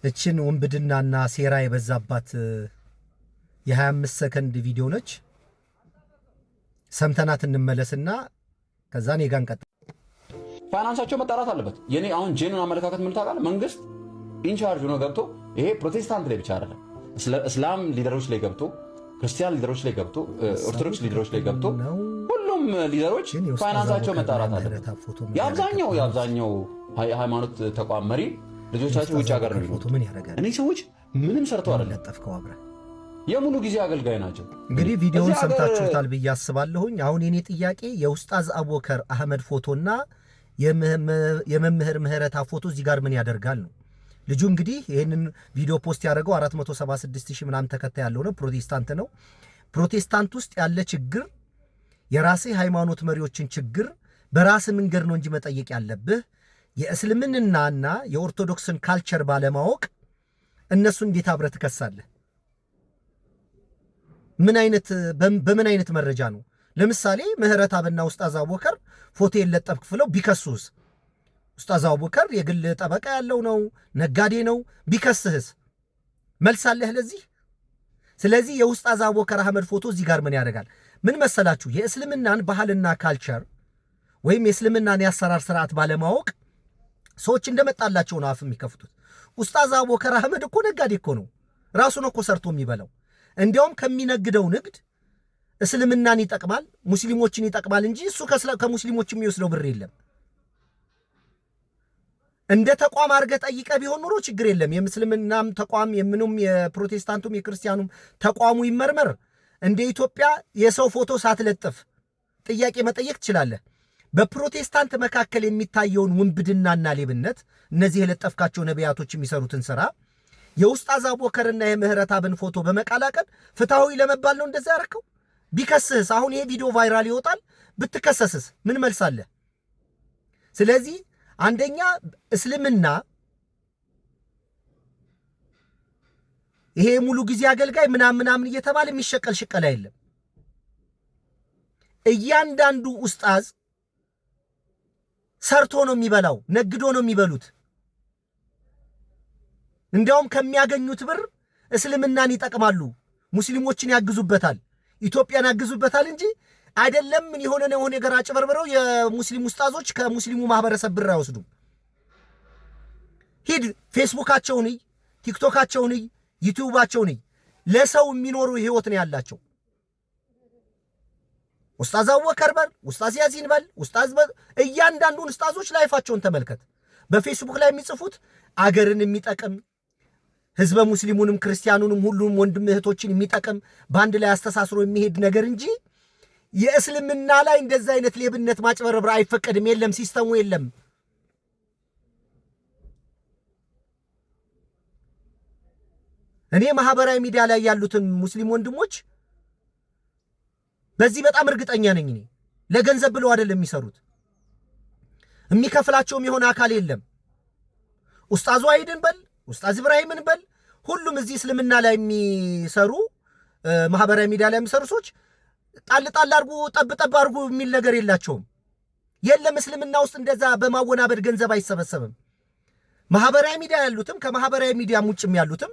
እችን ወንብድናና ሴራ የበዛባት የ25 ሰከንድ ቪዲዮ ነች። ሰምተናት እንመለስና ከዛ እኔ ጋር እንቀጥል። ፋይናንሳቸው መጣራት አለበት። የኔ አሁን ጄኑን አመለካከት ምን ታውቃለህ? መንግስት ኢንቻርጅ ሆኖ ገብቶ ይሄ ፕሮቴስታንት ላይ ብቻ አይደለም፣ እስላም ሊደሮች ላይ ገብቶ፣ ክርስቲያን ሊደሮች ላይ ገብቶ፣ ኦርቶዶክስ ሊደሮች ላይ ገብቶ ሁሉም ሊደሮች ፋይናንሳቸው መጣራት አለበት። የአብዛኛው ሃይማኖት ተቋም መሪ ልጆቻቸው ውጭ ሀገር ነው የሚሉት። እነዚህ ሰዎች ምንም ሰርተው አይደለም፣ የሙሉ ጊዜ አገልጋይ ናቸው። እንግዲህ ቪዲዮውን ሰምታችሁታል ብዬ አስባለሁኝ። አሁን የኔ ጥያቄ የኡስታዝ አቡበከር አህመድ ፎቶና የመምህር ምህረታ ፎቶ እዚህ ጋር ምን ያደርጋል ነው። ልጁ እንግዲህ ይህንን ቪዲዮ ፖስት ያደረገው 476 ሺህ ምናምን ተከታይ ያለው ነው። ፕሮቴስታንት ነው። ፕሮቴስታንት ውስጥ ያለ ችግር የራሴ ሃይማኖት መሪዎችን ችግር በራስ መንገድ ነው እንጂ መጠየቅ ያለብህ የእስልምናና የኦርቶዶክስን ካልቸር ባለማወቅ እነሱ እንዴት አብረህ ትከሳለህ? በምን አይነት መረጃ ነው? ለምሳሌ ምህረተአብና ኡስታዝ አቡበከር ፎቶ የለጠፍክ ብለው ቢከሱስ? ኡስታዝ አቡበከር የግል ጠበቃ ያለው ነው፣ ነጋዴ ነው። ቢከስህስ መልስ አለህ ለዚህ? ስለዚህ የኡስታዝ አቡበከር አህመድ ፎቶ እዚህ ጋር ምን ያደርጋል? ምን መሰላችሁ? የእስልምናን ባህልና ካልቸር ወይም የእስልምናን የአሰራር ስርዓት ባለማወቅ ሰዎች እንደመጣላቸው ነው አፍ የሚከፍቱት። ኡስታዝ አቡበከር አህመድ እኮ ነጋዴ እኮ ነው፣ ራሱን እኮ ሰርቶ የሚበላው። እንዲያውም ከሚነግደው ንግድ እስልምናን ይጠቅማል፣ ሙስሊሞችን ይጠቅማል እንጂ እሱ ከሙስሊሞች የሚወስደው ብር የለም። እንደ ተቋም አድርገህ ጠይቀህ ቢሆን ኖሮ ችግር የለም። የሙስሊምናም ተቋም የምኑም የፕሮቴስታንቱም የክርስቲያኑም ተቋሙ ይመርመር። እንደ ኢትዮጵያ የሰው ፎቶ ሳትለጥፍ ጥያቄ መጠየቅ ትችላለህ። በፕሮቴስታንት መካከል የሚታየውን ውንብድናና ሌብነት እነዚህ የለጠፍካቸው ነቢያቶች የሚሰሩትን ሥራ የኡስታዝ አቡበከርና የምህረተአብን ፎቶ በመቀላቀል ፍትሐዊ ለመባል ነው እንደዛ ያረከው። ቢከስህስ? አሁን ይሄ ቪዲዮ ቫይራል ይወጣል፣ ብትከሰስስ ምን መልስ አለ? ስለዚህ አንደኛ እስልምና ይሄ ሙሉ ጊዜ አገልጋይ ምናምን እየተባለ የሚሸቀል ሽቀላ የለም። እያንዳንዱ ኡስታዝ ሰርቶ ነው የሚበላው፣ ነግዶ ነው የሚበሉት። እንዲያውም ከሚያገኙት ብር እስልምናን ይጠቅማሉ፣ ሙስሊሞችን ያግዙበታል፣ ኢትዮጵያን ያግዙበታል እንጂ አይደለም ምን የሆነ ነገር አጭበርብረው የሙስሊም ኡስታዞች ከሙስሊሙ ማህበረሰብ ብር አይወስዱም። ሂድ ፌስቡካቸውን፣ ቲክቶካቸውን፣ ዩቲዩባቸውን ለሰው የሚኖሩ ህይወት ነው ያላቸው። ኡስታዝ አቡበከር በል፣ ኡስታዝ ያሲን በል፣ እያንዳንዱን ኡስታዞች ላይፋቸውን ተመልከት። በፌስቡክ ላይ የሚጽፉት አገርን የሚጠቅም ህዝበ ሙስሊሙንም ክርስቲያኑንም ሁሉም ወንድም እህቶችን የሚጠቅም በአንድ ላይ አስተሳስሮ የሚሄድ ነገር እንጂ የእስልምና ላይ እንደዛ አይነት ሌብነት ማጭበረብር አይፈቀድም። የለም፣ ሲስተሙ የለም። እኔ ማህበራዊ ሚዲያ ላይ ያሉትን ሙስሊም ወንድሞች በዚህ በጣም እርግጠኛ ነኝ። እኔ ለገንዘብ ብለው አይደለም የሚሰሩት፣ የሚከፍላቸውም የሆነ አካል የለም። ኡስታዝ ዋሂድን በል፣ ኡስታዝ ኢብራሂምን በል፣ ሁሉም እዚህ እስልምና ላይ የሚሰሩ ማህበራዊ ሚዲያ ላይ የሚሰሩ ሰዎች ጣል አርጉ ጠብ አርጉ የሚል ነገር የላቸውም። የለም፣ እስልምና ውስጥ እንደዛ በማወናበድ ገንዘብ አይሰበሰብም። ማህበራዊ ሚዲያ ያሉትም ከማህበራዊ ሚዲያም ውጭም ያሉትም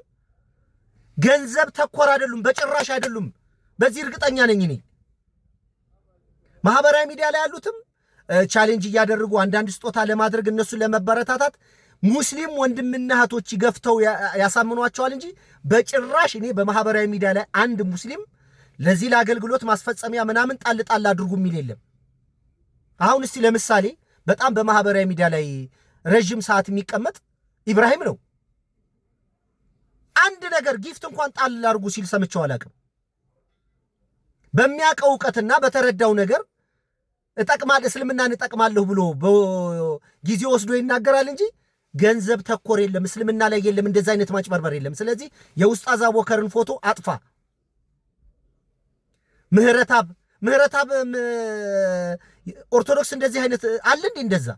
ገንዘብ ተኮር አይደሉም፣ በጭራሽ አይደሉም። በዚህ እርግጠኛ ነኝ እኔ። ማህበራዊ ሚዲያ ላይ ያሉትም ቻሌንጅ እያደረጉ አንዳንድ ስጦታ ለማድረግ እነሱን ለመበረታታት ሙስሊም ወንድምና እህቶች ገፍተው ያሳምኗቸዋል እንጂ በጭራሽ እኔ በማህበራዊ ሚዲያ ላይ አንድ ሙስሊም ለዚህ ለአገልግሎት ማስፈጸሚያ ምናምን ጣል አድርጉ የሚል የለም። አሁን እስቲ ለምሳሌ በጣም በማህበራዊ ሚዲያ ላይ ረጅም ሰዓት የሚቀመጥ ኢብራሂም ነው። አንድ ነገር ጊፍት እንኳን ጣል አድርጉ ሲል ሰምቼው አላውቅም። በሚያውቀው ዕውቀትና በተረዳው ነገር እስልምናን እጠቅማለሁ ብሎ ጊዜ ወስዶ ይናገራል እንጂ ገንዘብ ተኮር የለም፣ እስልምና ላይ የለም፣ እንደዛ አይነት ማጭበርበር የለም። ስለዚህ የኡስታዝ አቡበከርን ፎቶ አጥፋ። ምህረተአብ ኦርቶዶክስ እንደዚህ አይነት አለ እንዴ? እንደዛ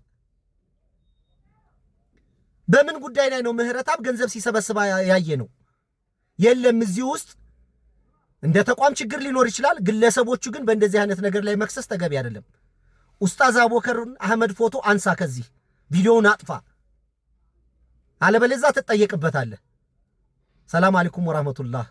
በምን ጉዳይ ላይ ነው ምህረተአብ ገንዘብ ሲሰበስብ ያየ ነው? የለም። እዚህ ውስጥ እንደ ተቋም ችግር ሊኖር ይችላል። ግለሰቦቹ ግን በእንደዚህ አይነት ነገር ላይ መክሰስ ተገቢ አይደለም። ኡስታዝ አቡበከር አህመድ ፎቶ አንሳ፣ ከዚህ ቪዲዮውን አጥፋ። አለበለዚያ ትጠየቅበታለህ። ሰላም አለይኩም ወራህመቱላህ